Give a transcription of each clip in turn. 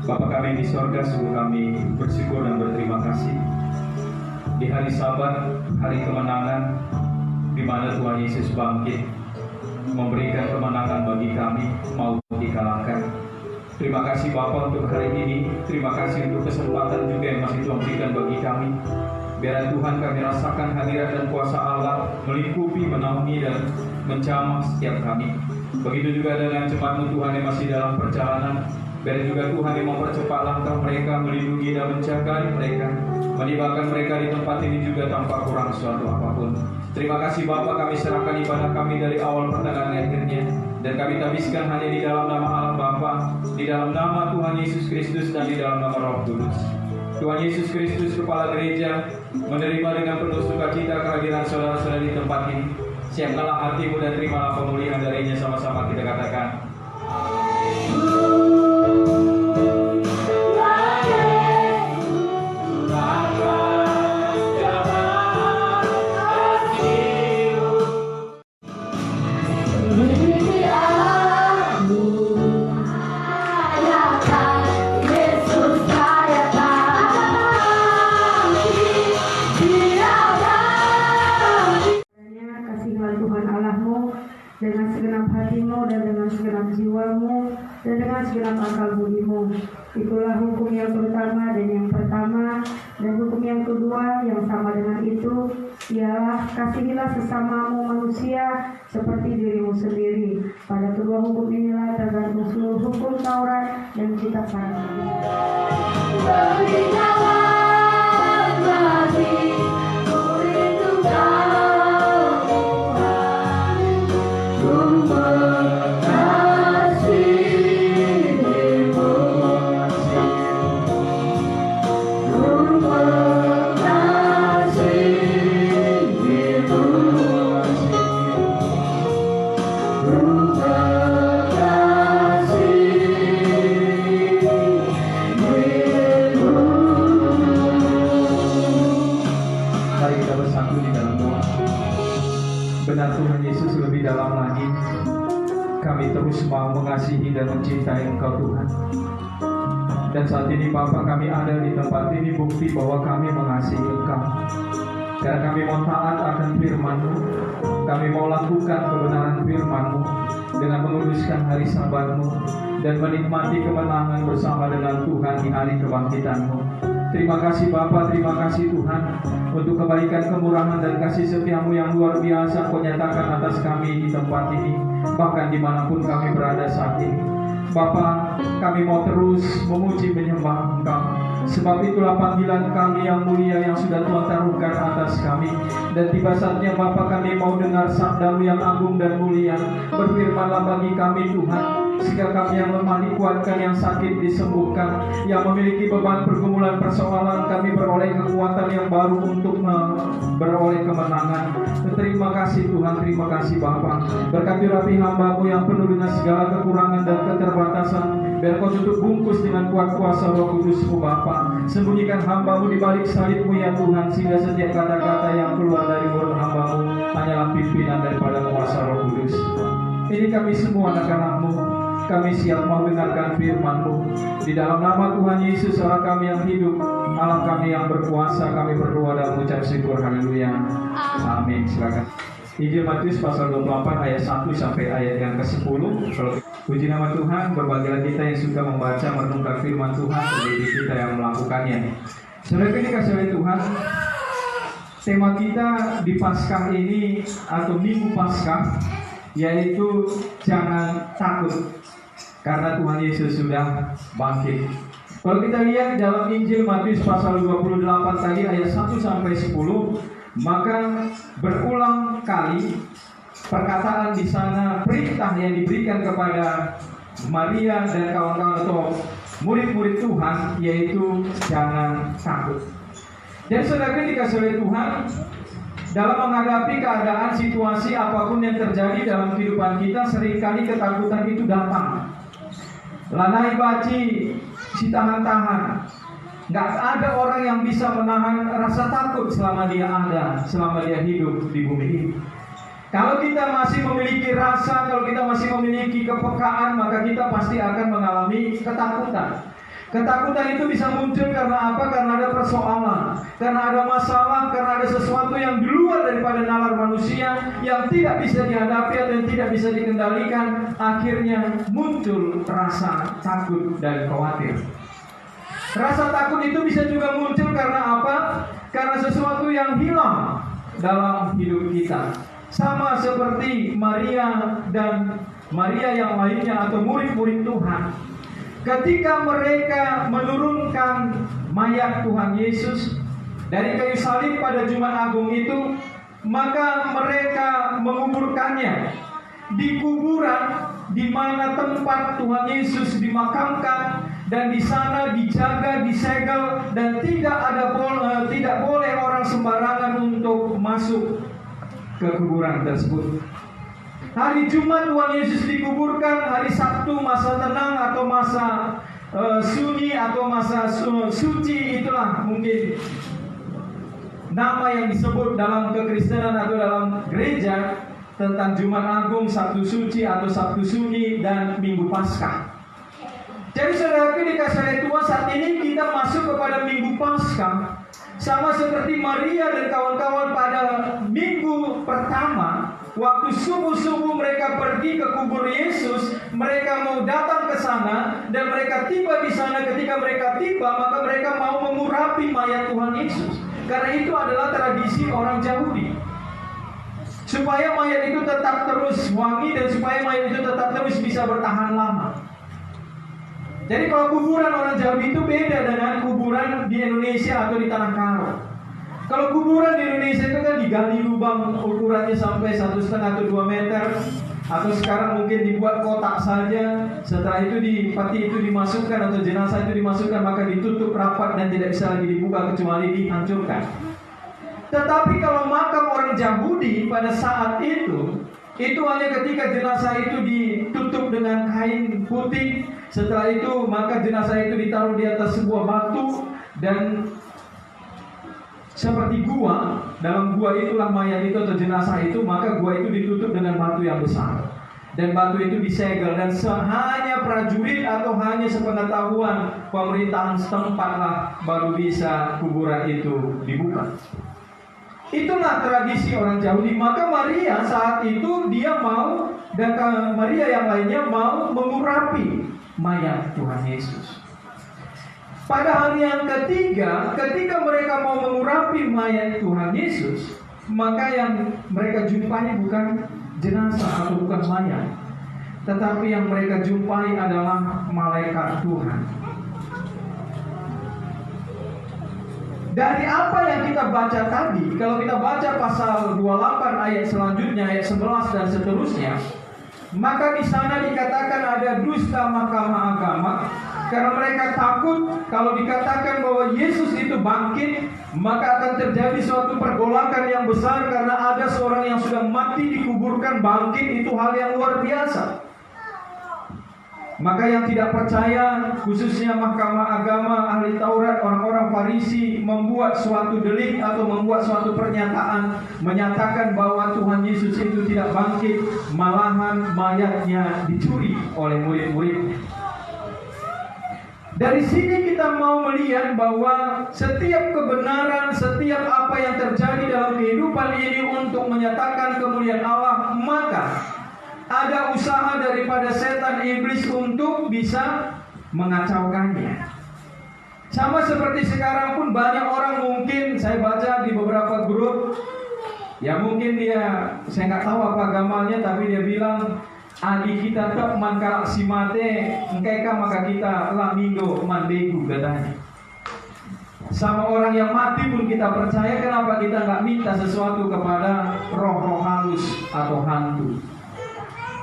Bapa kami di sorga, sungguh kami bersyukur dan berterima kasih di hari Sabat, hari kemenangan, di mana Tuhan Yesus bangkit, memberikan kemenangan bagi kami, maut dikalahkan. Terima kasih Bapa untuk hari ini, terima kasih untuk kesempatan juga yang masih Tuhan berikan bagi kami. Biar Tuhan kami rasakan hadirat dan kuasa Allah melingkupi, menaungi dan menjamah setiap kami. Begitu juga dengan jemaat-Mu Tuhan yang masih dalam perjalanan. Biar juga Tuhan yang mempercepat langkah mereka, melindungi dan menjaga mereka, menibakan mereka di tempat ini juga tanpa kurang suatu apapun. Terima kasih Bapa, kami serahkan ibadah kami dari awal pertengahan akhirnya, dan kami tabiskan hanya di dalam nama Allah Bapa, di dalam nama Tuhan Yesus Kristus, dan di dalam nama Roh Kudus. Tuhan Yesus Kristus, Kepala Gereja, menerima dengan penuh sukacita kehadiran saudara-saudara di tempat ini. Siapkanlah hatimu dan terimalah pemulihan darinya, sama-sama kita katakan. Dengan segenap hatimu dan dengan segenap jiwamu dan dengan segenap akal budimu. Itulah hukum yang pertama dan yang pertama, dan hukum yang kedua yang sama dengan itu ialah kasihilah sesamamu manusia seperti dirimu sendiri. Pada kedua hukum inilah tergantung seluruh hukum Taurat dan kitab Farisi. Benar Tuhan Yesus, lebih dalam lagi kami terus mau mengasihi dan mencintai Engkau Tuhan. Dan saat ini Bapa, kami ada di tempat ini bukti bahwa kami mengasihi Engkau. Karena kami mau taat akan firman-Mu, kami mau lakukan kebenaran firman-Mu dengan menguduskan hari Sabat-Mu dan menikmati kemenangan bersama dengan Tuhan di hari kebangkitan-Mu. Terima kasih Bapa, terima kasih Tuhan untuk kebaikan, kemurahan dan kasih setia-Mu yang luar biasa Kau nyatakan atas kami di tempat ini, bahkan dimanapun kami berada saat ini. Bapa, kami mau terus memuji menyembah Engkau, sebab itulah panggilan kami yang mulia yang sudah Tuhan taruhkan atas kami. Dan tiba saatnya Bapa, kami mau dengar sabda-Mu yang agung dan mulia. Berfirmanlah bagi kami Tuhan, sehingga kami yang lemah dikuatkan, yang sakit disembuhkan, yang memiliki beban pergumulan persoalan kami beroleh kekuatan yang baru untuk beroleh kemenangan. Terima kasih Tuhan, terima kasih Bapa. Berkati rapi hamba-Mu yang penuh dengan segala kekurangan dan keterbatasan. Biar Kau tutup bungkus dengan kuat kuasa Roh Kudus-Mu Bapa. Sembunyikan hamba-Mu di balik salib-Mu ya Tuhan, sehingga setiap kata-kata yang keluar dari mulut hamba-Mu hanyalah pimpinan daripada kuasa Roh Kudus. Ini kami semua anak-anak-Mu, kami siap mau dengarkan firman-Mu. Di dalam nama Tuhan Yesus, Allah kami yang hidup, Allah kami yang berkuasa, kami berdoa dan mengucap syukur. Haleluya. Amin. Silakan. Injil Matius pasal 28 ayat 1 sampai ayat yang ke-10. Puji nama Tuhan, berbahagialah kita yang suka membaca merenungkan firman Tuhan, seperti kita yang melakukannya. Saudara ini kasih oleh Tuhan, tema kita di Paskah ini atau Minggu Paskah yaitu jangan takut, karena Tuhan Yesus sudah bangkit. Kalau kita lihat dalam Injil Matius pasal 28 tadi ayat 1 sampai 10, maka berulang kali perkataan di sana, perintah yang diberikan kepada Maria dan kawan-kawan atau murid-murid Tuhan, yaitu jangan takut. Dan saudara dikasih oleh Tuhan, dalam menghadapi keadaan situasi apapun yang terjadi dalam kehidupan kita, seringkali ketakutan itu datang. Lanai baci, si tahan-tahan. Gak ada orang yang bisa menahan rasa takut selama dia ada, selama dia hidup di bumi ini. Kalau kita masih memiliki rasa, kalau kita masih memiliki kepekaan, maka kita pasti akan mengalami ketakutan. Ketakutan itu bisa muncul karena apa? Karena ada persoalan, karena ada masalah, karena ada sesuatu yang di luar daripada nalar manusia yang tidak bisa dihadapi atau yang tidak bisa dikendalikan. Akhirnya muncul rasa takut dan khawatir. Rasa takut itu bisa juga muncul karena apa? Karena sesuatu yang hilang dalam hidup kita. Sama seperti Maria dan Maria yang lainnya atau murid-murid Tuhan. Ketika mereka menurunkan mayat Tuhan Yesus dari kayu salib pada Jumat Agung itu, maka mereka menguburkannya di kuburan di mana tempat Tuhan Yesus dimakamkan, dan di sana dijaga, disegel, dan tidak boleh orang sembarangan untuk masuk ke kuburan tersebut. Hari Jumat Tuhan Yesus dikuburkan, hari Sabtu masa tenang atau masa sunyi atau masa suci, itulah mungkin nama yang disebut dalam kekristenan atau dalam gereja tentang Jumat Agung, Sabtu Suci atau Sabtu Sunyi, dan Minggu Paskah. Jadi saudara dikasih oleh Tuhan, saat ini kita masuk kepada Minggu Paskah. Sama seperti Maria dan kawan-kawan pada minggu pertama, waktu subuh-subuh mereka pergi ke kubur Yesus, mereka mau datang ke sana, dan mereka tiba di sana. Ketika mereka tiba, maka mereka mau mengurapi mayat Tuhan Yesus. Karena itu adalah tradisi orang Yahudi, supaya mayat itu tetap terus wangi dan supaya mayat itu tetap terus bisa bertahan lama. Jadi kalau kuburan orang Jawa itu beda dengan kuburan di Indonesia atau di Tanah Karo. Kalau kuburan di Indonesia itu kan digali lubang ukurannya sampai 1,5 atau 2 meter, atau sekarang mungkin dibuat kotak saja. Setelah itu peti itu dimasukkan atau jenazah itu dimasukkan, maka ditutup rapat dan tidak bisa lagi dibuka kecuali dihancurkan. Tetapi kalau makam orang Yahudi pada saat itu hanya ketika jenazah itu ditutup dengan kain putih. Setelah itu maka jenazah itu ditaruh di atas sebuah batu, dan seperti gua, dalam gua itulah mayat itu atau jenazah itu, maka gua itu ditutup dengan batu yang besar, dan batu itu disegel, dan hanya prajurit atau hanya sepengetahuan pemerintahan setempat lah baru bisa kuburan itu dibuka. Itulah tradisi orang Yahudi. Maka Maria saat itu dia mau, dan Maria yang lainnya mau mengurapi mayat Tuhan Yesus. Pada hari yang ketiga, ketika mereka mau mengurapi mayat Tuhan Yesus, maka yang mereka jumpai bukan jenazah atau bukan mayat, tetapi yang mereka jumpai adalah malaikat Tuhan. Dari apa yang kita baca tadi, kalau kita baca pasal 28 ayat selanjutnya, ayat 11 dan seterusnya, maka di sana dikatakan ada dusta mahkamah agama, karena mereka takut kalau dikatakan bahwa Yesus itu bangkit, maka akan terjadi suatu pergolakan yang besar, karena ada seorang yang sudah mati dikuburkan bangkit, itu hal yang luar biasa. Maka yang tidak percaya, khususnya mahkamah agama, ahli Taurat, orang-orang Farisi, membuat suatu delik atau membuat suatu pernyataan menyatakan bahwa Tuhan Yesus itu tidak bangkit, malahan mayatnya dicuri oleh murid-murid. Dari sini kita mau melihat bahwa setiap kebenaran, setiap apa yang terjadi dalam kehidupan ini untuk menyatakan kemuliaan Allah, maka ada usaha daripada setan iblis untuk bisa mengacaukannya. Sama seperti sekarang pun banyak orang, mungkin saya baca di beberapa grup, ya mungkin saya nggak tahu apa agamanya, tapi dia bilang, adi kita tak mangkal si mate, engkeka maka kita lamindo mandegu, katanya. Sama orang yang mati pun kita percaya, kenapa kita nggak minta sesuatu kepada roh-roh halus atau hantu?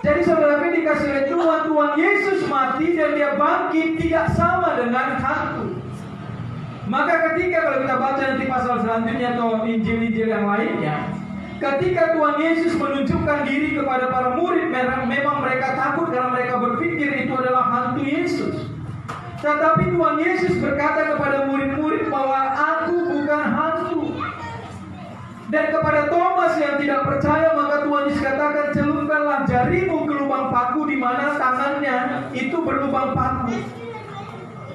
Jadi saudara dikasih oleh Tuhan Yesus mati dan dia bangkit tidak sama dengan hantu. Maka ketika kalau kita baca nanti pasal selanjutnya atau Injil-Injil yang lainnya, ketika Tuhan Yesus menunjukkan diri kepada para murid, memang mereka takut karena mereka berpikir itu adalah hantu Yesus. Tetapi Tuhan Yesus berkata kepada murid-murid bahwa aku bukan hantu. Dan kepada Thomas yang tidak percaya, maka Tuhan Yesus katakan, celupkanlah jarimu ke lubang paku di mana tangannya itu berlubang paku.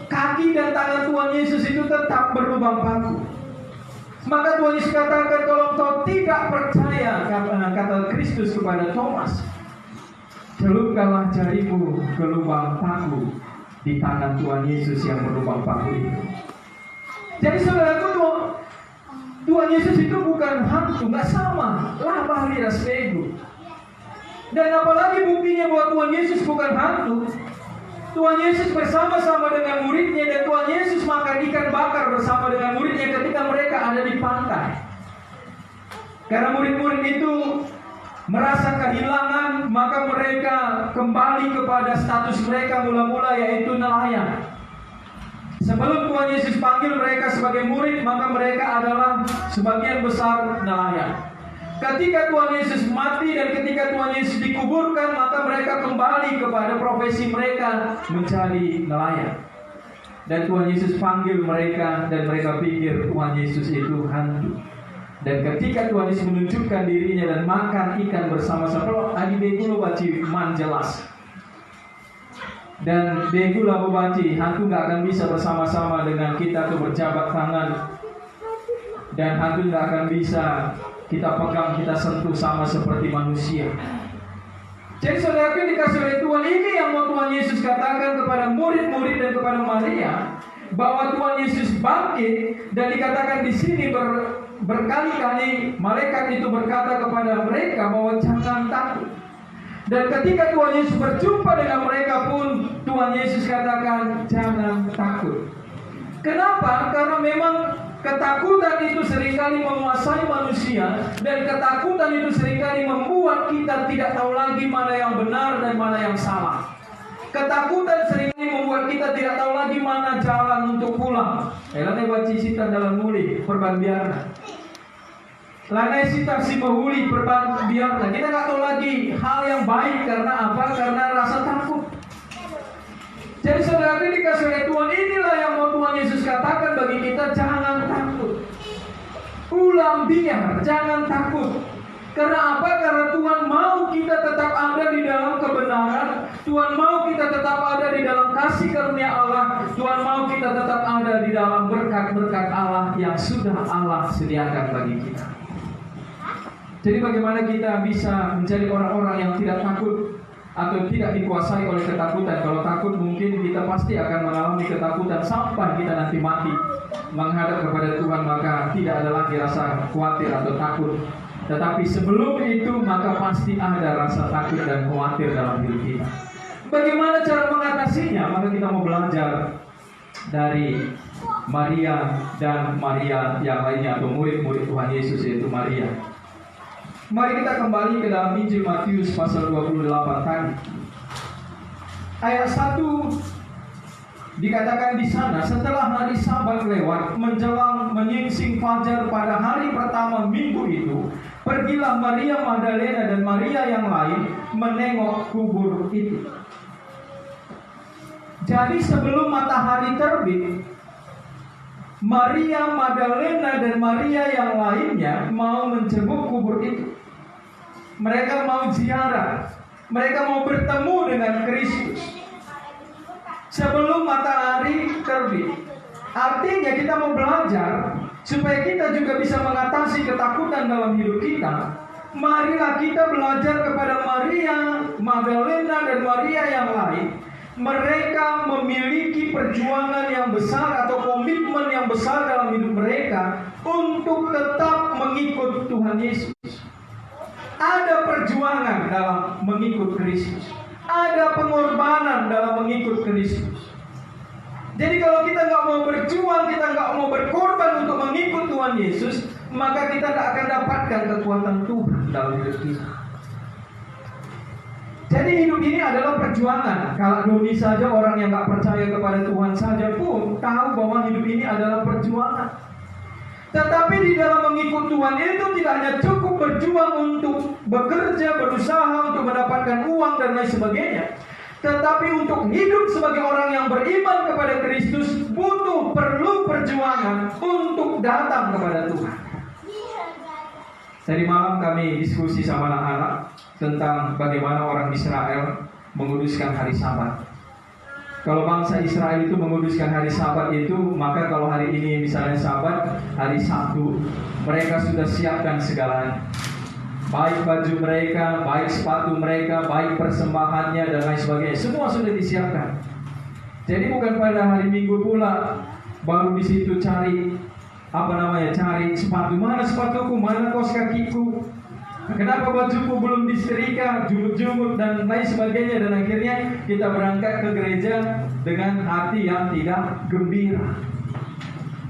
kaki dan tangan Tuhan Yesus itu tetap berlubang paku. Maka Tuhan Yesus katakan, kalau engkau tidak percaya, kata Kristus kepada Thomas, celupkanlah jarimu ke lubang paku di tangan Tuhan Yesus yang berlubang paku itu. Jadi saudaraku, Tuhan Yesus itu bukan hantu, nggak sama lama liras bego. Dan apalagi buktinya bahwa Tuhan Yesus bukan hantu. Tuhan Yesus bersama-sama dengan muridnya, dan Tuhan Yesus makan ikan bakar bersama dengan muridnya ketika mereka ada di pantai. Karena murid-murid itu merasa kehilangan, maka mereka kembali kepada status mereka mula-mula, yaitu nelayan. Sebelum Tuhan Yesus panggil mereka sebagai murid, maka mereka adalah sebagian besar nelayan. Ketika Tuhan Yesus mati dan ketika Tuhan Yesus dikuburkan, maka mereka kembali kepada profesi mereka menjadi nelayan. Dan Tuhan Yesus panggil mereka, dan mereka pikir Tuhan Yesus itu hantu. Dan ketika Tuhan Yesus menunjukkan dirinya dan makan ikan bersama-sama, adi begulo baci man jelas. Dan begulah baci, hantu gak akan bisa bersama-sama dengan kita tuh berjabat tangan. Dan hantu gak akan bisa kita pegang, kita sentuh sama seperti manusia. Jadi saudara dikasih oleh Tuhan, ini yang mau Tuhan Yesus katakan kepada murid-murid dan kepada Maria, bahwa Tuhan Yesus bangkit. Dan dikatakan di sini berkali-kali malaikat itu berkata kepada mereka bahwa jangan takut. Dan ketika Tuhan Yesus berjumpa dengan mereka pun, Tuhan Yesus katakan jangan takut. Kenapa? Karena memang ketakutan itu seringkali menguasai manusia, dan ketakutan itu seringkali membuat kita tidak tahu lagi mana yang benar dan mana yang salah. Ketakutan seringkali membuat kita tidak tahu lagi mana jalan untuk pulang. Elane baci sita dalam muli perban biarna. Lanai sita si mahuli perban biarna. Kita nggak tahu lagi hal yang baik karena apa? Karena rasa takut. Jadi saudara dikasih oleh Tuhan, inilah yang mau Tuhan Yesus katakan bagi kita, jangan takut. Ulang biar, jangan takut. Karena apa? Karena Tuhan mau kita tetap ada di dalam kebenaran. Tuhan mau kita tetap ada di dalam kasih karunia Allah. Tuhan mau kita tetap ada di dalam berkat-berkat Allah yang sudah Allah sediakan bagi kita. Jadi bagaimana kita bisa menjadi orang-orang yang tidak takut atau tidak dikuasai oleh ketakutan? Kalau takut mungkin kita pasti akan mengalami ketakutan sampai kita nanti mati menghadap kepada Tuhan, maka tidak ada lagi rasa khawatir atau takut. Tetapi sebelum itu maka pasti ada rasa takut dan khawatir dalam hidup kita. Bagaimana cara mengatasinya? Maka kita mau belajar dari Maria dan Maria yang lainnya, atau murid-murid Tuhan Yesus, yaitu Maria. Mari kita kembali ke dalam Injil Matius pasal 28 tadi. Ayat 1 dikatakan di sana, setelah hari Sabat lewat, menjelang menyingsing fajar pada hari pertama minggu itu, pergilah Maria Magdalena dan Maria yang lain menengok kubur itu. Jadi sebelum matahari terbit, Maria Magdalena dan Maria yang lainnya mau menjenguk kubur itu. Mereka mau ziarah, mereka mau bertemu dengan Kristus sebelum matahari terbit. Artinya kita mau belajar supaya kita juga bisa mengatasi ketakutan dalam hidup kita. Marilah kita belajar kepada Maria Magdalena dan Maria yang lain. Mereka memiliki perjuangan yang besar atau komitmen yang besar dalam hidup mereka untuk tetap mengikut Tuhan Yesus. Ada perjuangan dalam mengikut Kristus. Ada pengorbanan dalam mengikut Kristus. Jadi kalau kita nggak mau berjuang, kita nggak mau berkorban untuk mengikut Tuhan Yesus, maka kita nggak akan dapatkan kekuatan Tuhan dalam hidup kita. Jadi hidup ini adalah perjuangan. Kalau Doni saja, orang yang nggak percaya kepada Tuhan saja pun tahu bahwa hidup ini adalah perjuangan. Tetapi di dalam mengikut Tuhan itu tidak hanya cukup berjuang untuk bekerja, berusaha untuk mendapatkan uang dan lain sebagainya. Tetapi untuk hidup sebagai orang yang beriman kepada Kristus perlu perjuangan untuk datang kepada Tuhan. Tadi malam kami diskusi sama anak-anak tentang bagaimana orang Israel menguduskan hari Sabat. Kalau bangsa Israel itu menguduskan hari Sabat itu, maka kalau hari ini misalnya Sabat, hari Sabtu, mereka sudah siapkan segalanya. Baik baju mereka, baik sepatu mereka, baik persembahannya dan lain sebagainya, semua sudah disiapkan. Jadi bukan pada hari Minggu pula baru di situ cari cari sepatu, mana sepatuku, mana kaos kakiku, kenapa bajuku belum disetrika, jumut-jumut dan lain sebagainya, dan akhirnya kita berangkat ke gereja dengan hati yang tidak gembira.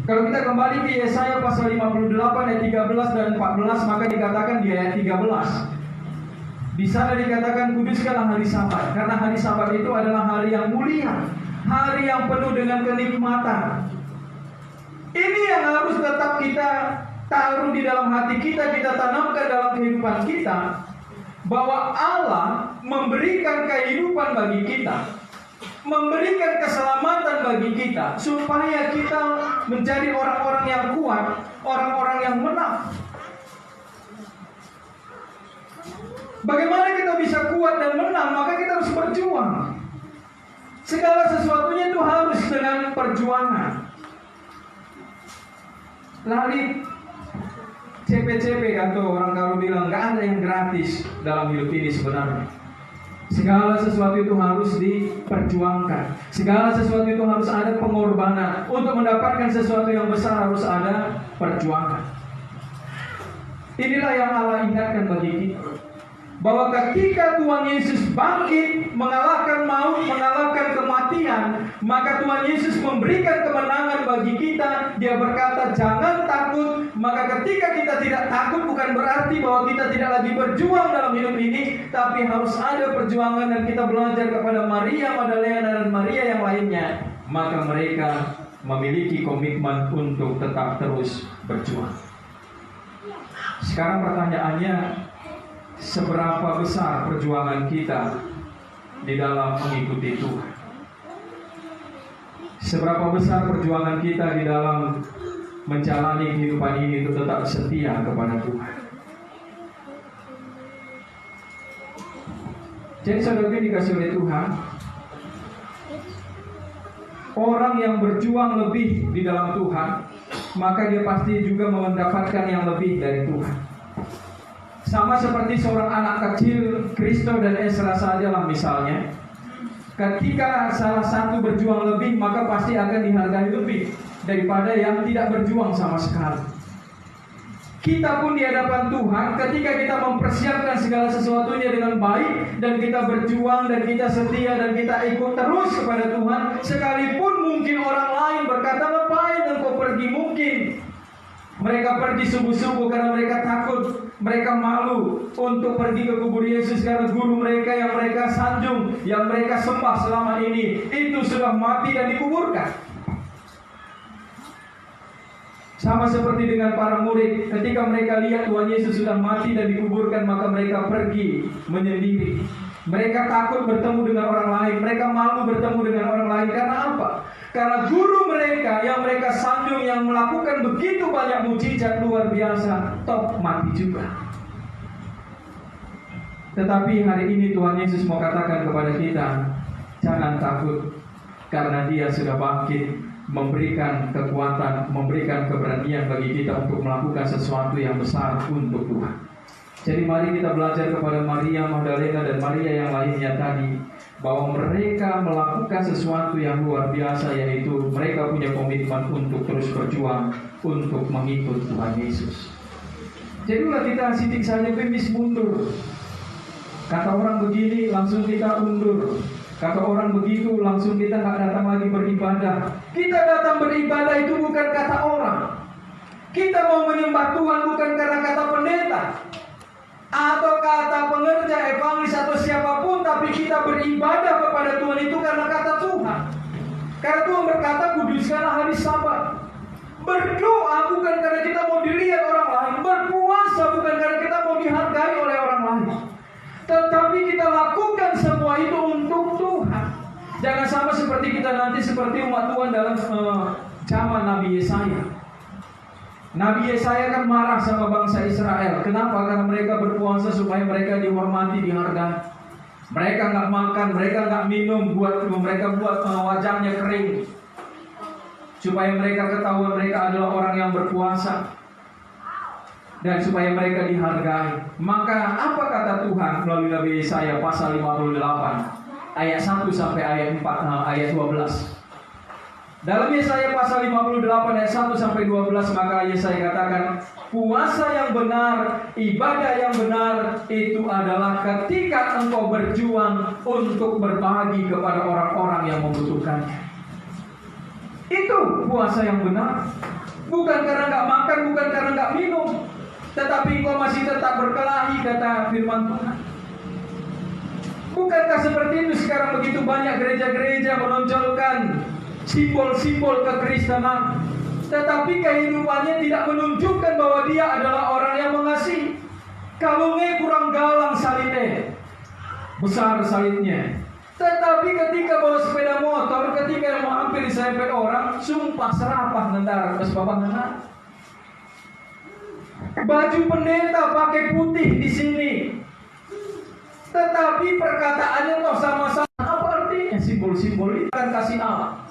Kalau kita kembali ke Yesaya pasal 58 ayat 13 dan 14, maka dikatakan di ayat 13. Di sana dikatakan, kuduskanlah hari Sabat, karena hari Sabat itu adalah hari yang mulia, hari yang penuh dengan kenikmatan. Ini yang harus tetap kita taruh di dalam hati kita, kita tanamkan dalam kehidupan kita, bahwa Allah memberikan kehidupan bagi kita, memberikan keselamatan bagi kita, supaya kita menjadi orang-orang yang kuat, orang-orang yang menang. Bagaimana kita bisa kuat dan menang? Maka kita harus berjuang. Segala sesuatunya itu harus dengan perjuangan. Lalu CP-CP kata orang kalau bilang, gak ada yang gratis dalam hidup ini sebenarnya. Segala sesuatu itu harus diperjuangkan. Segala sesuatu itu harus ada pengorbanan. Untuk mendapatkan sesuatu yang besar harus ada perjuangan. Inilah yang Allah ingatkan bagi kita, bahwa ketika Tuhan Yesus bangkit, mengalahkan maut, mengalahkan kematian, maka Tuhan Yesus memberikan kemenangan bagi kita. Dia berkata, jangan takut. Maka ketika kita tidak takut, bukan berarti bahwa kita tidak lagi berjuang dalam hidup ini, tapi harus ada perjuangan. Dan kita belajar kepada Maria Magdalena dan Maria yang lainnya, maka mereka memiliki komitmen untuk tetap terus berjuang. Sekarang pertanyaannya, seberapa besar perjuangan kita di dalam mengikuti Tuhan? Seberapa besar perjuangan kita di dalam menjalani kehidupan ini untuk tetap setia kepada Tuhan? Jadi saudara dikasih oleh Tuhan, orang yang berjuang lebih di dalam Tuhan, maka dia pasti juga mendapatkan yang lebih dari Tuhan. Sama seperti seorang anak kecil, Kristo dan Esra sajalah misalnya. Ketika salah satu berjuang lebih, maka pasti akan dihargai lebih daripada yang tidak berjuang sama sekali. Kita pun di hadapan Tuhan, ketika kita mempersiapkan segala sesuatunya dengan baik, dan kita berjuang, dan kita setia, dan kita ikut terus kepada Tuhan, sekalipun mungkin orang lain berkata, ngapain engkau pergi? Mungkin mereka pergi subuh-subuh karena mereka takut, mereka malu untuk pergi ke kubur Yesus, karena guru mereka yang mereka sanjung, yang mereka sembah selama ini, itu sudah mati dan dikuburkan. Sama seperti dengan para murid, ketika mereka lihat Tuhan Yesus sudah mati dan dikuburkan, maka mereka pergi menyendiri. Mereka takut bertemu dengan orang lain, mereka malu bertemu dengan orang lain. Karena apa? Karena guru mereka yang mereka sanjung, yang melakukan begitu banyak mujizat luar biasa, toh mati juga. Tetapi hari ini Tuhan Yesus mau katakan kepada kita, jangan takut, karena Dia sudah bangkit, memberikan kekuatan, memberikan keberanian bagi kita untuk melakukan sesuatu yang besar untuk Tuhan. Jadi mari kita belajar kepada Maria Magdalena dan Maria yang lainnya tadi, bahwa mereka melakukan sesuatu yang luar biasa, yaitu mereka punya komitmen untuk terus berjuang untuk mengikut Tuhan Yesus. Jadilah kita sidik saja pimis mundur. Kata orang begini, langsung kita undur. Kata orang begitu, langsung kita nggak datang lagi beribadah. Kita datang beribadah itu bukan kata orang. Kita mau menyembah Tuhan bukan karena kata pendeta atau kata pengerja, evangelis atau siapapun, tapi kita beribadah kepada Tuhan itu karena kata Tuhan. Karena Tuhan berkata, kuduskanlah hari Sabat. Berdoa bukan karena kita mau dilihat orang lain. Berpuasa bukan karena kita mau dihargai oleh orang lain. Tetapi kita lakukan semua itu untuk Tuhan. Jangan sama seperti kita nanti seperti umat Tuhan dalam zaman Nabi Yesaya. Nabi Yesaya kan marah sama bangsa Israel. Kenapa? Karena mereka berpuasa supaya mereka dihormati, dihargai. Mereka nggak makan, mereka nggak minum, mereka buat wajahnya kering, supaya mereka ketahuan mereka adalah orang yang berpuasa, dan supaya mereka dihargai. Maka apa kata Tuhan melalui Nabi Yesaya pasal 58 ayat 1 sampai ayat 12. Dalam Yesaya pasal 58 ayat 1 sampai 12, maka Yesaya katakan, puasa yang benar, ibadah yang benar itu adalah ketika engkau berjuang untuk berbagi kepada orang-orang yang membutuhkannya. Itu puasa yang benar. Bukan karena nggak makan, bukan karena nggak minum, tetapi engkau masih tetap berkelahi, kata firman Tuhan. Bukankah seperti itu sekarang begitu banyak gereja-gereja menonjolkan simbol-simbol kekristenan, tetapi kehidupannya tidak menunjukkan bahwa dia adalah orang yang mengasihi. Kalungnya kurang galang salibnya, besar salibnya. Tetapi ketika bawa sepeda motor, ketika mau hampir disempet orang, sumpah serapah ngendara, terus bapak ngendara. Baju pendeta pakai putih di sini, tetapi perkataannya kok sama-sama. Apa artinya simbol-simbol itu? Akan kasih Allah.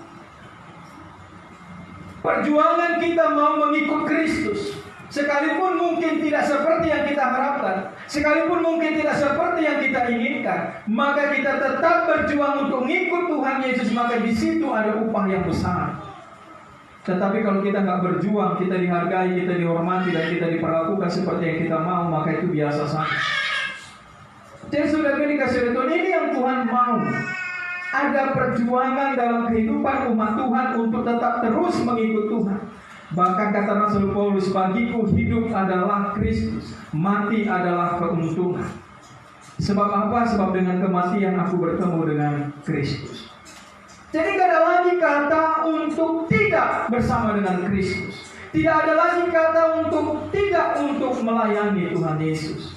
Perjuangan kita mau mengikut Kristus, sekalipun mungkin tidak seperti yang kita harapkan, sekalipun mungkin tidak seperti yang kita inginkan, maka kita tetap berjuang untuk mengikut Tuhan Yesus. Maka di situ ada upah yang besar. Tetapi kalau kita nggak berjuang, kita dihargai, kita dihormati, dan kita diperlakukan seperti yang kita mau, maka itu biasa saja. Jadi saudara dikasih Tuhan, ini yang Tuhan mau. Ada perjuangan dalam kehidupan umat Tuhan untuk tetap terus mengikut Tuhan. Bahkan kata Rasul Paulus, bagiku hidup adalah Kristus, mati adalah keuntungan. Sebab apa? Sebab dengan kematian aku bertemu dengan Kristus. Jadi tidak ada lagi kata untuk tidak bersama dengan Kristus. Tidak ada lagi kata untuk tidak untuk melayani Tuhan Yesus.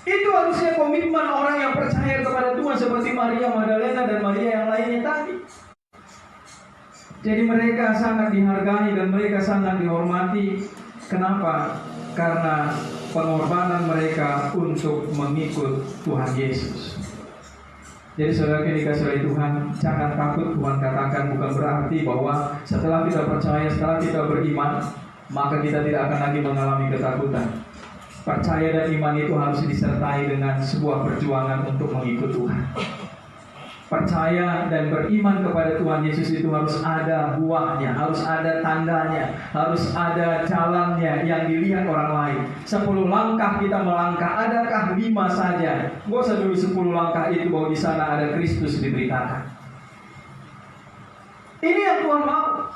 Itu harusnya komitmen orang yang percaya kepada Tuhan, seperti Maria Magdalena dan Maria yang lainnya tadi. Jadi mereka sangat dihargai dan mereka sangat dihormati. Kenapa? Karena pengorbanan mereka untuk mengikut Tuhan Yesus. Jadi saudara yang dikasihi oleh Tuhan, jangan takut. Tuhan katakan bukan berarti bahwa setelah kita percaya, setelah kita beriman, maka kita tidak akan lagi mengalami ketakutan. Percaya dan iman itu harus disertai dengan sebuah perjuangan untuk mengikut Tuhan. Percaya dan beriman kepada Tuhan Yesus itu harus ada buahnya, harus ada tandanya, harus ada jalannya yang dilihat orang lain. 10 langkah kita melangkah, adakah 5 saja? Gak usah dulu 10 langkah itu bahwa di sana ada Kristus diberitakan. Ini yang Tuhan mau.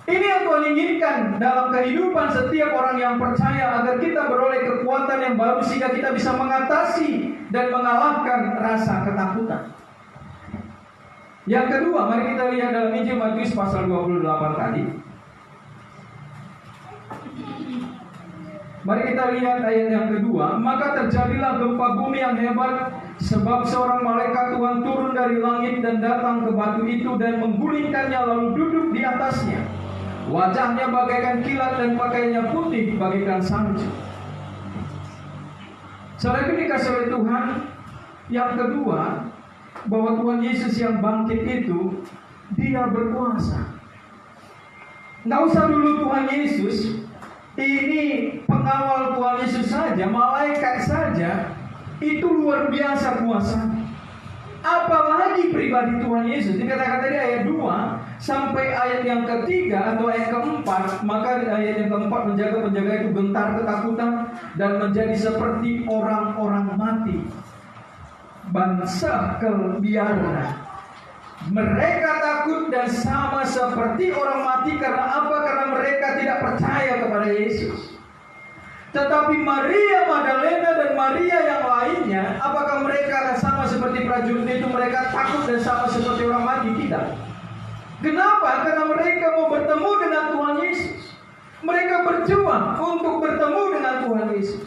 Ini yang Tuhan inginkan dalam kehidupan setiap orang yang percaya, agar kita beroleh kekuatan yang baru sehingga kita bisa mengatasi dan mengalahkan rasa ketakutan. Yang kedua, mari kita lihat dalam Injil Matius pasal 28 tadi. Mari kita lihat ayat yang kedua. Maka terjadilah gempa bumi yang hebat, sebab seorang malaikat Tuhan turun dari langit dan datang ke batu itu dan menggulingkannya lalu duduk di atasnya. Wajahnya bagaikan kilat dan pakaiannya putih bagaikan salju. Saudara dikasih oleh Tuhan, yang kedua, bahwa Tuhan Yesus yang bangkit itu, dia berkuasa. Nggak usah dulu Tuhan Yesus, ini pengawal Tuhan Yesus saja, malaikat saja, itu luar biasa kuasa. Apalagi pribadi Tuhan Yesus. Dikatakan tadi ayat 2 sampai ayat yang ketiga atau ayat keempat. Maka di ayat yang keempat, penjaga-penjaga itu gentar ketakutan dan menjadi seperti orang-orang mati, bangsa kebiaran. Mereka takut dan sama seperti orang mati. Karena apa? Karena mereka tidak percaya kepada Yesus. Tetapi Maria Magdalena dan Maria yang lainnya, apakah mereka sama seperti prajurit itu? Mereka takut dan sama seperti orang mati? Tidak. Kenapa? Karena mereka mau bertemu dengan Tuhan Yesus. Mereka berjuang untuk bertemu dengan Tuhan Yesus.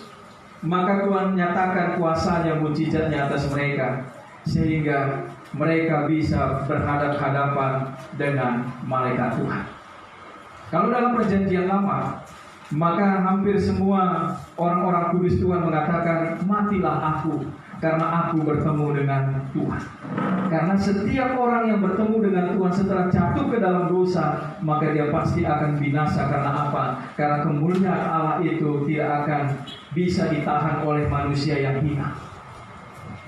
Maka Tuhan nyatakan kuasanya, mujizatnya atas mereka, sehingga mereka bisa berhadapan-hadapan dengan malaikat Tuhan. Kalau dalam perjanjian lama, maka hampir semua orang-orang kudus Tuhan mengatakan, matilah aku, karena aku bertemu dengan Tuhan. Karena setiap orang yang bertemu dengan Tuhan setelah jatuh ke dalam dosa, maka dia pasti akan binasa. Karena apa? Karena kemuliaan Allah itu tidak akan bisa ditahan oleh manusia yang hina.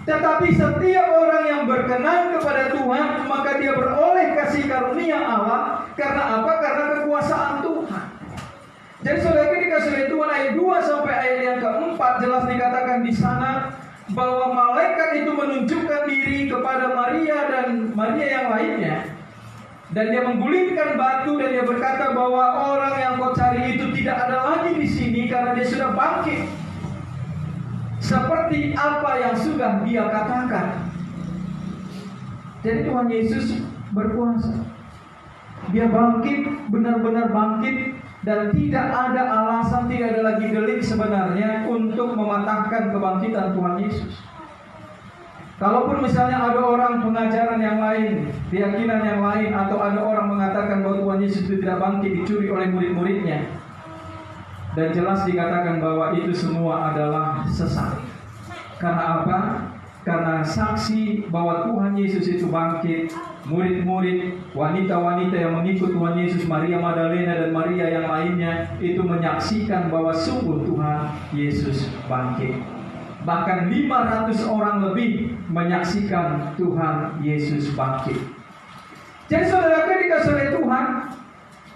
Tetapi setiap orang yang berkenan kepada Tuhan, maka dia beroleh kasih karunia Allah. Karena apa? Karena kekuasaan Tuhan. Jadi saudara dikasih oleh Tuhan, ayat 2 sampai ayat yang keempat jelas dikatakan di sana bahwa malaikat itu menunjukkan diri kepada Maria dan Maria yang lainnya, dan dia menggulingkan batu dan dia berkata bahwa orang yang kau cari itu tidak ada lagi di sini karena dia sudah bangkit, seperti apa yang sudah dia katakan. Jadi Tuhan Yesus berkuasa. Dia bangkit, benar-benar bangkit, dan tidak ada alasan, tidak ada lagi delik sebenarnya untuk mematahkan kebangkitan Tuhan Yesus. Kalaupun misalnya ada orang pengajaran yang lain, keyakinan yang lain, atau ada orang mengatakan bahwa Tuhan Yesus itu tidak bangkit, dicuri oleh murid-muridnya, dan jelas dikatakan bahwa itu semua adalah sesat. Karena apa? Karena saksi bahwa Tuhan Yesus itu bangkit, murid-murid, wanita-wanita yang mengikut Tuhan Yesus, Maria Magdalena dan Maria yang lainnya, itu menyaksikan bahwa sungguh Tuhan Yesus bangkit. Bahkan 500 orang lebih menyaksikan Tuhan Yesus bangkit. Jadi saudara-saudara dikasih oleh Tuhan,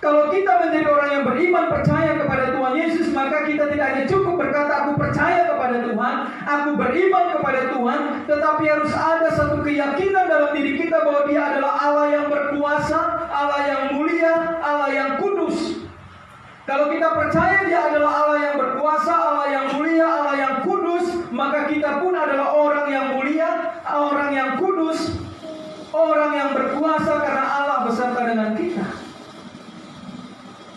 kalau kita menjadi orang yang beriman, percaya kepada Tuhan Yesus, maka kita tidak hanya cukup berkata aku percaya kepada Tuhan, aku beriman kepada Tuhan, tetapi harus ada satu keyakinan dalam diri kita bahwa Dia adalah Allah yang berkuasa, Allah yang mulia, Allah yang kudus. Kalau kita percaya Dia adalah Allah yang berkuasa, Allah yang mulia, Allah yang kudus, maka kita pun adalah orang yang mulia, orang yang kudus, orang yang berkuasa, karena Allah beserta dengan kita.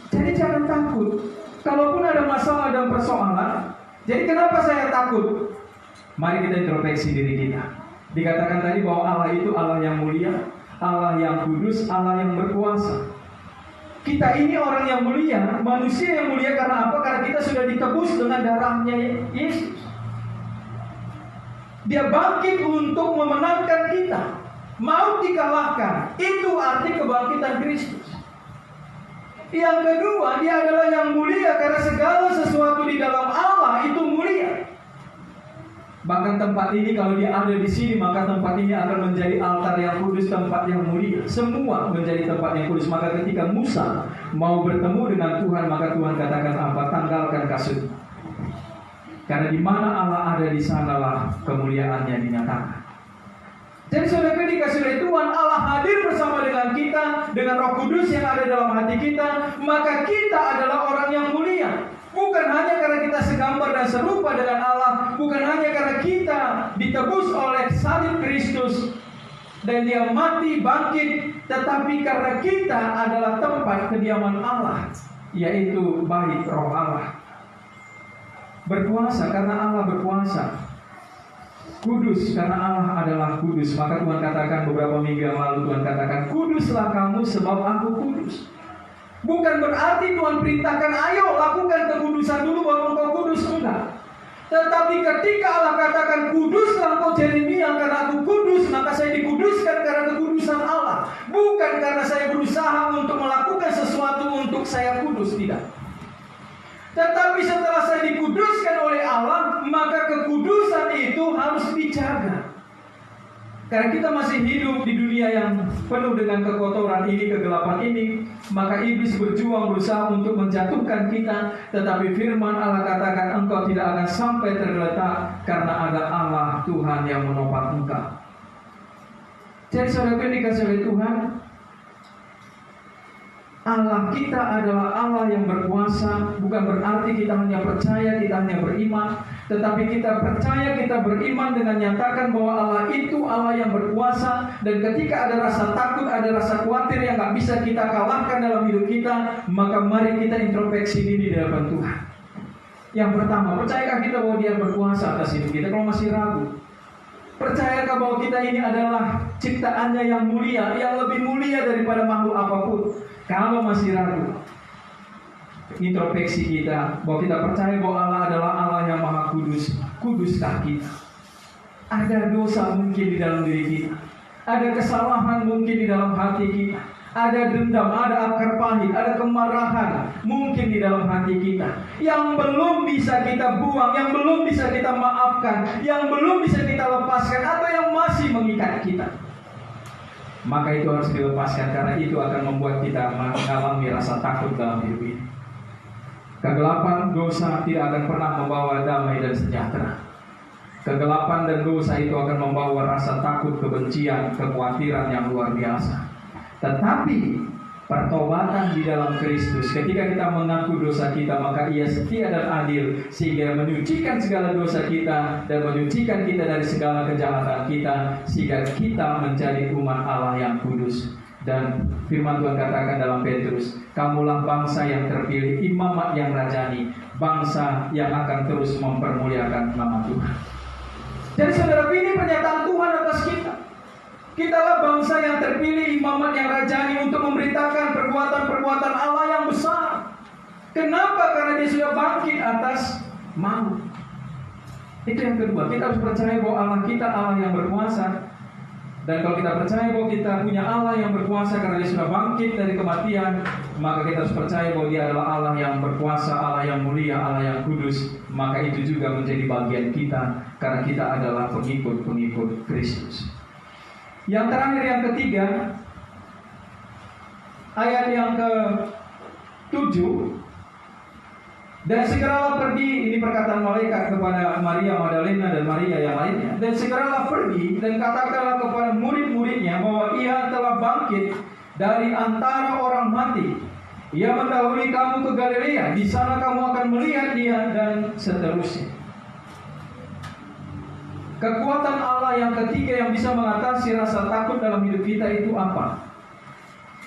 Jadi jangan takut. Kalaupun ada masalah dan persoalan, jadi kenapa saya takut? Mari kita introspeksi diri kita. Dikatakan tadi bahwa Allah itu Allah yang mulia, Allah yang kudus, Allah yang berkuasa. Kita ini orang yang mulia, manusia yang mulia karena apa? Karena kita sudah ditebus dengan darahnya Yesus. Dia bangkit untuk memenangkan kita. Maut dikalahkan. Itu arti kebangkitan Kristus. Yang kedua, Dia adalah yang mulia karena segala sesuatu di dalam Allah itu mulia. Bahkan tempat ini kalau Dia ada di sini, maka tempat ini akan menjadi altar yang kudus, tempat yang mulia. Semua menjadi tempat yang kudus. Maka ketika Musa mau bertemu dengan Tuhan, maka Tuhan katakan apa? Tanggalkan kasut. Karena di mana Allah ada, di sanalah kemuliaannya dinyatakan. Jadi saudara dikasih oleh Tuhan, Allah hadir bersama dengan kita, dengan Roh Kudus yang ada dalam hati kita, maka kita adalah orang yang mulia. Bukan hanya karena kita segambar dan serupa dengan Allah, bukan hanya karena kita ditebus oleh salib Kristus dan Dia mati bangkit, tetapi karena kita adalah tempat kediaman Allah, yaitu bait Roh Allah. Berkuasa karena Allah berkuasa. Kudus karena Allah adalah kudus. Maka Tuhan katakan beberapa minggu yang lalu, Tuhan katakan, kuduslah kamu sebab aku kudus. Bukan berarti Tuhan perintahkan, ayo lakukan kekudusan dulu baru engkau kudus, enggak. Tetapi ketika Allah katakan, kuduslah engkau Yeremia karena aku kudus, maka saya dikuduskan karena kekudusan Allah. Bukan karena saya berusaha untuk melakukan sesuatu untuk saya kudus, tidak. Tetapi setelah saya dikuduskan oleh Allah, maka kekudusan itu harus dijaga. Karena kita masih hidup di dunia yang penuh dengan kekotoran ini, kegelapan ini, maka iblis berjuang berusaha untuk menjatuhkan kita. Tetapi firman Allah katakan, engkau tidak akan sampai tergeletak karena ada Allah Tuhan yang menopang engkau. Jadi saudara dikasih oleh Tuhan, Allah kita adalah Allah yang berkuasa. Bukan berarti kita hanya percaya, kita hanya beriman, tetapi kita percaya, kita beriman dengan nyatakan bahwa Allah itu Allah yang berkuasa. Dan ketika ada rasa takut, ada rasa khawatir yang gak bisa kita kalahkan dalam hidup kita, maka mari kita introspeksi diri di hadapan Tuhan. Yang pertama, percayakah kita bahwa Dia berkuasa atas hidup kita? Kalau masih ragu, percayakah bahwa kita ini adalah ciptaannya yang mulia, yang lebih mulia daripada makhluk apapun? Kalau masih ragu, introspeksi kita bahwa kita percaya bahwa Allah adalah Allah yang maha kudus. Kuduskah kita? Ada dosa mungkin di dalam diri kita, ada kesalahan mungkin di dalam hati kita, ada dendam, ada akar pahit, ada kemarahan mungkin di dalam hati kita yang belum bisa kita buang, yang belum bisa kita maafkan, yang belum bisa kita lepaskan, atau yang masih mengikat kita. Maka itu harus dilepaskan, karena itu akan membuat kita mengalami rasa takut dalam hidup ini. Kegelapan dosa tidak akan pernah membawa damai dan sejahtera. Kegelapan dan dosa itu akan membawa rasa takut, kebencian, kekhawatiran yang luar biasa. Tetapi pertobatan di dalam Kristus, ketika kita mengaku dosa kita, maka Ia setia dan adil, sehingga menyucikan segala dosa kita dan menyucikan kita dari segala kejahatan kita, sehingga kita menjadi umat Allah yang kudus. Dan firman Tuhan katakan dalam Petrus, kamulah bangsa yang terpilih, imamat yang rajani, bangsa yang akan terus mempermuliakan nama Tuhan. Jadi saudara, ini pernyataan Tuhan atas kita. Kitalah bangsa yang terpilih, imamat yang rajani, untuk memberitakan perbuatan-perbuatan Allah yang besar. Kenapa? Karena Dia sudah bangkit atas maut. Itu yang kedua, kita harus percaya bahwa Allah kita Allah yang berkuasa. Dan kalau kita percaya bahwa kita punya Allah yang berkuasa karena Dia sudah bangkit dari kematian, maka kita harus percaya bahwa Dia adalah Allah yang berkuasa, Allah yang mulia, Allah yang kudus. Maka itu juga menjadi bagian kita, karena kita adalah pengikut-pengikut Kristus. Yang terakhir, yang ketiga, ayat yang ke-7. Dan segeralah pergi, ini perkataan malaikat kepada Maria Magdalena dan Maria yang lainnya. Dan segeralah pergi dan katakanlah kepada murid-muridnya bahwa Ia telah bangkit dari antara orang mati. Ia mendahului kamu ke Galilea, di sana kamu akan melihat Dia, dan seterusnya. Kekuatan Allah yang ketiga yang bisa mengatasi rasa takut dalam hidup kita itu apa?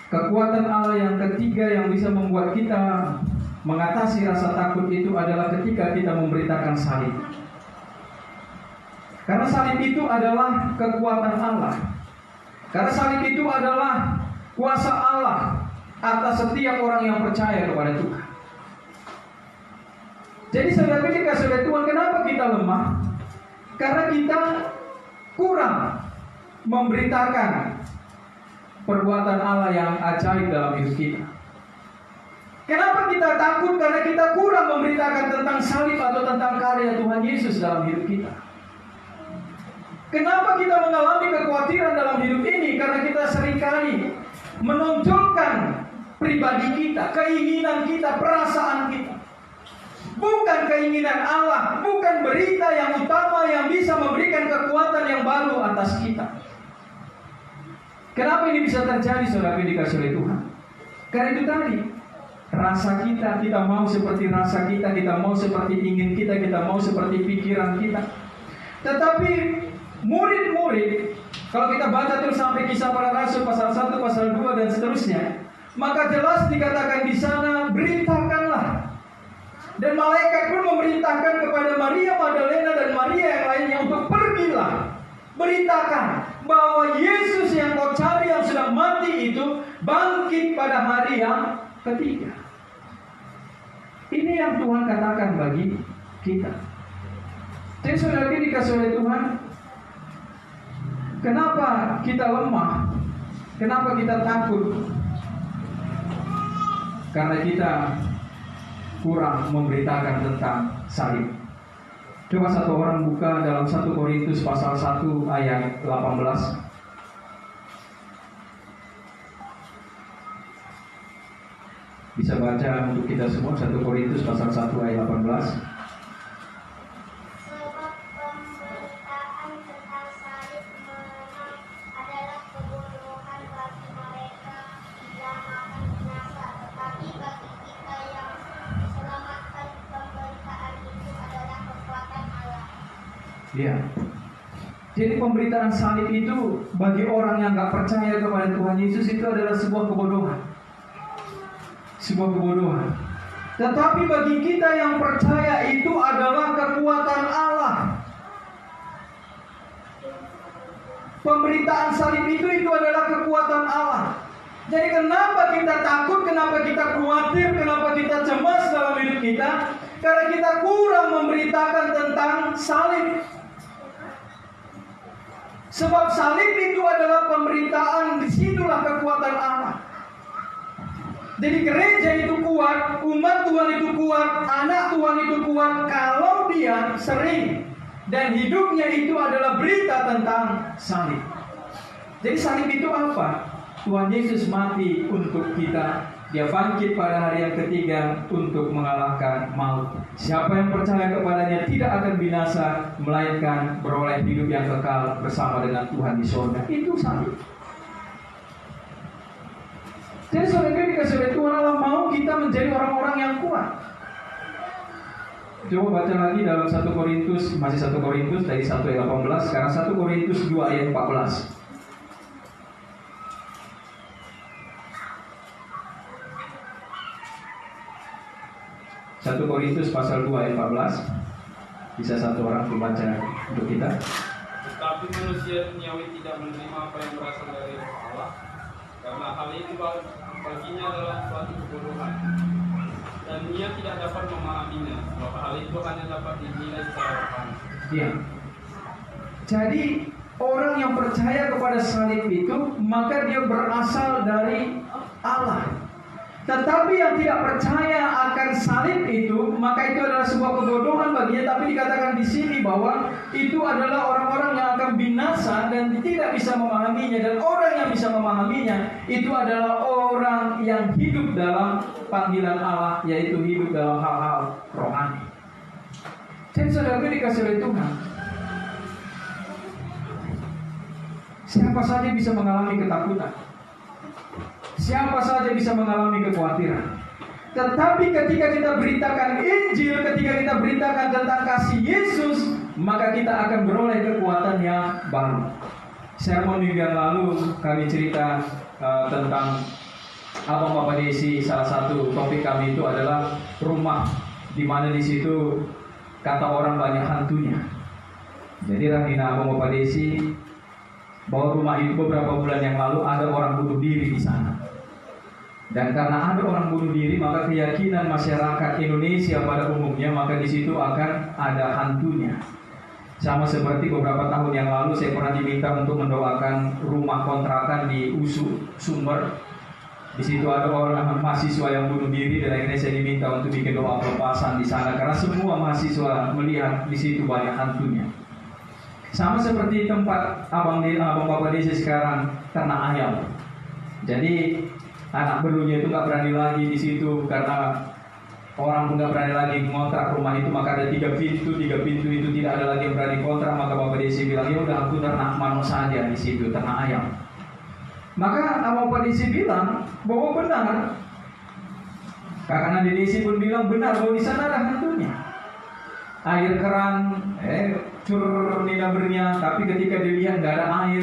Kekuatan Allah yang ketiga yang bisa membuat kita mengatasi rasa takut itu adalah ketika kita memberitakan salib. Karena salib itu adalah kekuatan Allah. Karena salib itu adalah kuasa Allah atas setiap orang yang percaya kepada Tuhan. Jadi saudara, ketika saudara Tuhan, kenapa kita lemah? Karena kita kurang memberitakan perbuatan Allah yang ajaib dalam hidup kita. Kenapa kita takut? Karena kita kurang memberitakan tentang salib atau tentang karya Tuhan Yesus dalam hidup kita. Kenapa kita mengalami kekhawatiran dalam hidup ini? Karena kita seringkali menonjolkan pribadi kita, keinginan kita, perasaan kita. Bukan keinginan Allah, bukan berita yang utama yang bisa memberikan kekuatan yang baru atas kita. Kenapa ini bisa terjadi, saudara yang dikasihi oleh Tuhan? Karena itu tadi, rasa kita mau seperti rasa kita mau seperti ingin kita mau seperti pikiran kita. Tetapi murid-murid, kalau kita baca terus sampai Kisah Para Rasul pasal 1, pasal 2 dan seterusnya, maka jelas dikatakan di sana, beritakanlah. Dan malaikat pun memerintahkan kepada Maria Magdalena dan Maria yang lainnya untuk pergilah, beritakan bahwa Yesus yang kau cari yang sudah mati itu bangkit pada hari yang ketiga. Ini yang Tuhan katakan bagi kita. Jadi saudara dikasih oleh Tuhan, kenapa kita lemah? Kenapa kita takut? Karena kita kurang memberitakan tentang salib. Coba satu orang buka dalam 1 Korintus pasal 1 ayat 18. Bisa baca untuk kita semua 1 Korintus pasal 1 ayat 18. Ya. Jadi pemberitaan salib itu bagi orang yang gak percaya kepada Tuhan Yesus itu adalah sebuah kebodohan. Sebuah kebodohan. Tetapi bagi kita yang percaya itu adalah kekuatan Allah. Pemberitaan salib itu adalah kekuatan Allah. Jadi kenapa kita takut, kenapa kita khawatir, kenapa kita cemas dalam hidup kita? Karena kita kurang memberitakan tentang salib. Sebab salib itu adalah pemberitaan, disitulah kekuatan Allah. Jadi gereja itu kuat, umat Tuhan itu kuat, anak Tuhan itu kuat kalau dia sering dan hidupnya itu adalah berita tentang salib. Jadi salib itu apa? Tuhan Yesus mati untuk kita. Dia bangkit pada hari yang ketiga untuk mengalahkan maut. Siapa yang percaya kepadanya tidak akan binasa, melainkan beroleh hidup yang kekal bersama dengan Tuhan di surga. Itu salib. Jadi saudara dikasih oleh Tuhan Allah mau kita menjadi orang-orang yang kuat. Coba baca lagi dalam 1 Korintus, masih 1 Korintus dari 1 ayat 18, sekarang 1 Korintus 2 ayat 14. 1 Korintus pasal 2 ayat 14. Bisa satu orang membaca untuk kita. Tetapi manusia duniawi tidak menerima apa yang berasal dari Roh Allah, karena hal itu baginya adalah suatu kebodohan, dan ia tidak dapat memahaminya, bahwa hal itu hanya dapat dinilai secara rohani. Iya. Jadi orang yang percaya kepada salib itu, maka dia berasal dari Allah. Tetapi yang tidak percaya akan salib itu, maka itu adalah sebuah kebodohan baginya. Tapi dikatakan di sini bahwa itu adalah orang-orang yang akan binasa dan tidak bisa memahaminya. Dan orang yang bisa memahaminya itu adalah orang yang hidup dalam panggilan Allah, yaitu hidup dalam hal-hal rohani. Jadi saudara dikasih oleh Tuhan, siapa saja bisa mengalami ketakutan. Siapa saja bisa mengalami kekhawatiran. Tetapi ketika kita beritakan Injil, ketika kita beritakan tentang kasih Yesus, maka kita akan beroleh kekuatan yang baru. Sermon minggu yang lalu kami cerita tentang Abang Bapak Desi. Salah satu topik kami itu adalah rumah, di mana di situ kata orang banyak hantunya. Jadi Rahina Abang Bapak Desi bahwa rumah itu beberapa bulan yang lalu ada orang bunuh diri di sana. Dan karena ada orang bunuh diri, maka keyakinan masyarakat Indonesia pada umumnya, maka di situ akan ada hantunya. Sama seperti beberapa tahun yang lalu saya pernah diminta untuk mendoakan rumah kontrakan di USU Sumber. Di situ ada orang mahasiswa yang bunuh diri, dan akhirnya saya diminta untuk bikin doa pelepasan di sana karena semua mahasiswa melihat di situ banyak hantunya. Sama seperti tempat abang Bapak Desi sekarang, ternak ayam. Jadi anak belunya itu nggak berani lagi di situ karena orang pun nggak berani lagi mengontrak rumah itu, maka ada 3 pintu itu tidak ada lagi yang berani kontrak. Maka Bapak Desi bilang, ya udah aku ternak manuk saja di situ, ternak ayam. Maka Bapak Desi bilang bahwa benar. Kakak Nadi Desi pun bilang benar bahwa di sana ada hantunya. Air keran, cur nina bernya, tapi ketika dilihat nggak ada air.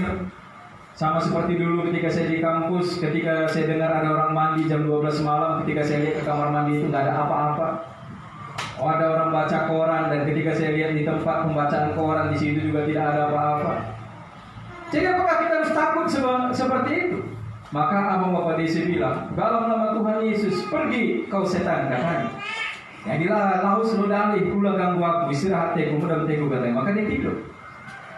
Sama seperti dulu ketika saya di kampus, ketika saya dengar ada orang mandi jam 12 malam, ketika saya lihat ke kamar mandi itu nggak ada apa-apa. Oh, ada orang baca koran, dan ketika saya lihat di tempat pembacaan koran di situ juga tidak ada apa-apa. Jadi apakah kita harus takut seperti itu? Maka Abang Bapak Desi bilang, dalam nama Tuhan Yesus, pergi kau setan, katanya. Jadilah laus lo dalih, pula ganggu aku, istirahat teku, mudah teku, katanya. Maka dia tidur.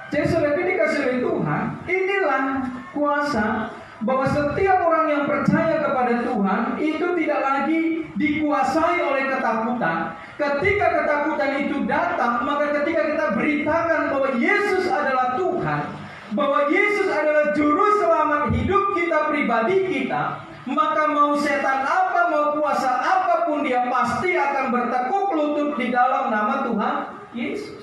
Jadi saudara dikasih oleh Tuhan, inilah kuasa bahwa setiap orang yang percaya kepada Tuhan itu tidak lagi dikuasai oleh ketakutan. Ketika ketakutan itu datang, maka ketika kita beritakan bahwa Yesus adalah Tuhan, bahwa Yesus adalah juru selamat hidup kita pribadi kita, maka mau setan apa, mau kuasa apapun, dia pasti akan bertekuk lutut di dalam nama Tuhan Yesus.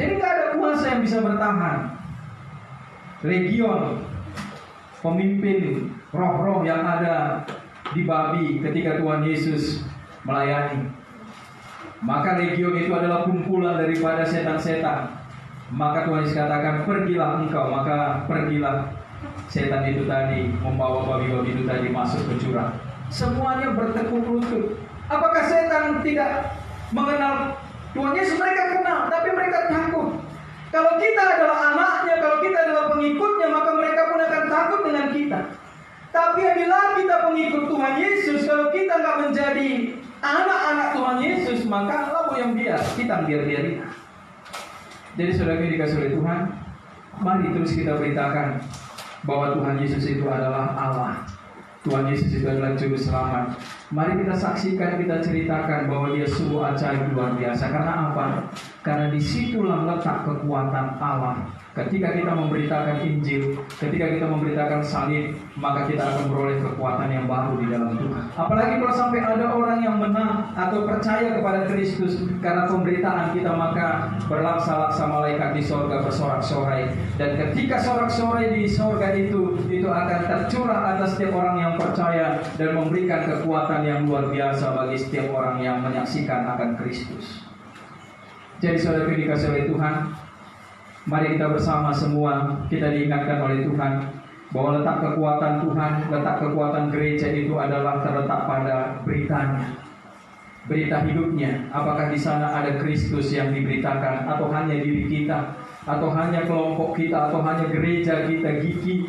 Jadi tidak ada kuasa yang bisa bertahan. Legion, pemimpin roh-roh yang ada di babi ketika Tuhan Yesus melayani. Maka legion itu adalah kumpulan daripada setan-setan. Maka Tuhan Yesus katakan, pergilah engkau. Maka pergilah setan itu tadi, membawa babi-babi itu tadi masuk ke jurang. Semuanya bertekuk lutut. Apakah setan tidak mengenal Tuhan Yesus? Mereka kenal, tapi mereka takut. Kalau kita adalah anaknya, kalau kita adalah pengikutnya, maka mereka pun akan takut dengan kita. Tapi bila kita pengikut Tuhan Yesus, kalau kita nggak menjadi anak-anak Tuhan Yesus, maka lalu yang kita biar-biarin. Jadi saudara yang dikasihi oleh Tuhan, mari terus kita beritakan bahwa Tuhan Yesus itu adalah Allah. Tuhan Yesus itu adalah Juru Selamat. Mari kita saksikan, kita ceritakan bahwa Dia sungguh ajaib luar biasa. Karena apa? Karena disitulah letak kekuatan Allah. Ketika kita memberitakan Injil, ketika kita memberitakan salib, maka kita akan memperoleh kekuatan yang baru di dalam Tuhan. Apalagi kalau sampai ada orang yang menang atau percaya kepada Kristus karena pemberitaan kita, maka berlaksa-laksa malaikat di sorga bersorak-sorai. Dan ketika sorak-sorai di sorga itu akan tercurah atas setiap orang yang percaya dan memberikan kekuatan yang luar biasa bagi setiap orang yang menyaksikan akan Kristus. Jadi saudara yang dikasihi oleh Tuhan, mari kita bersama semua kita diingatkan oleh Tuhan bahwa letak kekuatan Tuhan, letak kekuatan gereja itu adalah terletak pada beritanya, berita hidupnya. Apakah di sana ada Kristus yang diberitakan, atau hanya diri kita, atau hanya kelompok kita, atau hanya gereja kita gigi?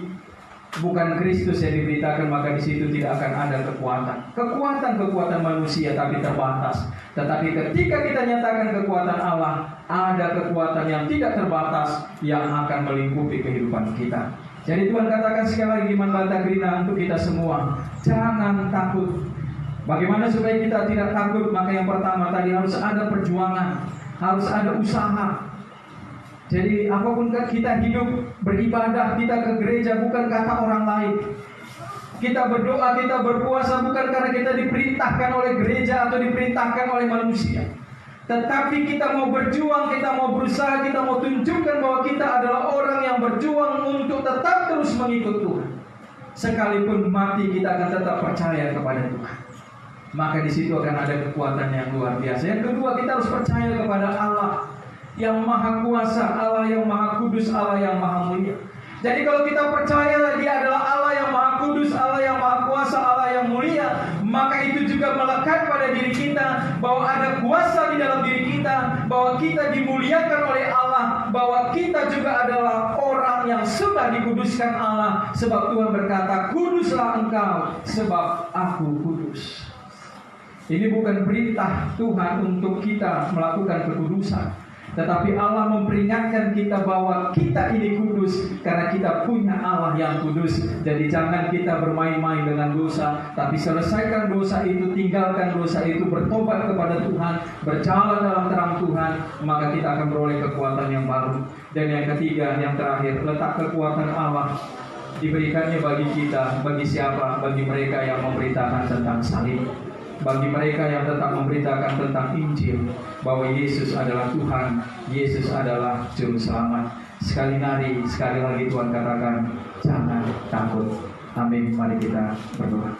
Bukan Kristus yang diberitakan, maka di situ tidak akan ada kekuatan manusia, tapi terbatas. Tetapi ketika kita nyatakan kekuatan Allah, ada kekuatan yang tidak terbatas yang akan melingkupi kehidupan kita. Jadi Tuhan katakan sekali lagi di Manbata Grina untuk kita semua, jangan takut. Bagaimana supaya kita tidak takut? Maka yang pertama tadi harus ada perjuangan, harus ada usaha. Jadi apapun kita hidup, beribadah, kita ke gereja bukan kata orang lain. Kita berdoa, kita berpuasa bukan karena kita diperintahkan oleh gereja atau diperintahkan oleh manusia. Tetapi kita mau berjuang, kita mau berusaha, kita mau tunjukkan bahwa kita adalah orang yang berjuang untuk tetap terus mengikut Tuhan. Sekalipun mati, kita akan tetap percaya kepada Tuhan. Maka di situ akan ada kekuatan yang luar biasa. Yang kedua, kita harus percaya kepada Allah yang maha kuasa, Allah yang maha kudus, Allah yang maha mulia. Jadi kalau kita percaya Dia adalah Allah yang maha kudus, Allah yang maha kuasa, Allah yang mulia, maka itu juga melekat pada diri kita bahwa ada kuasa di dalam diri kita, bahwa kita dimuliakan oleh Allah, bahwa kita juga adalah orang yang sudah dikuduskan Allah. Sebab Tuhan berkata, kuduslah engkau sebab aku kudus. Ini bukan perintah Tuhan untuk kita melakukan kekudusan, tetapi Allah memperingatkan kita bahwa kita ini kudus karena kita punya Allah yang kudus. Jadi jangan kita bermain-main dengan dosa, tapi selesaikan dosa itu, tinggalkan dosa itu, bertobat kepada Tuhan, berjalan dalam terang Tuhan, maka kita akan beroleh kekuatan yang baru. Dan yang ketiga, yang terakhir, letak kekuatan Allah diberikannya bagi kita. Bagi siapa? Bagi mereka yang memberitakan tentang salib, bagi mereka yang tetap memberitakan tentang Injil, bahwa Yesus adalah Tuhan, Yesus adalah Juru Selamat. Sekali lagi Tuhan katakan, jangan takut. Amin. Mari kita berdoa.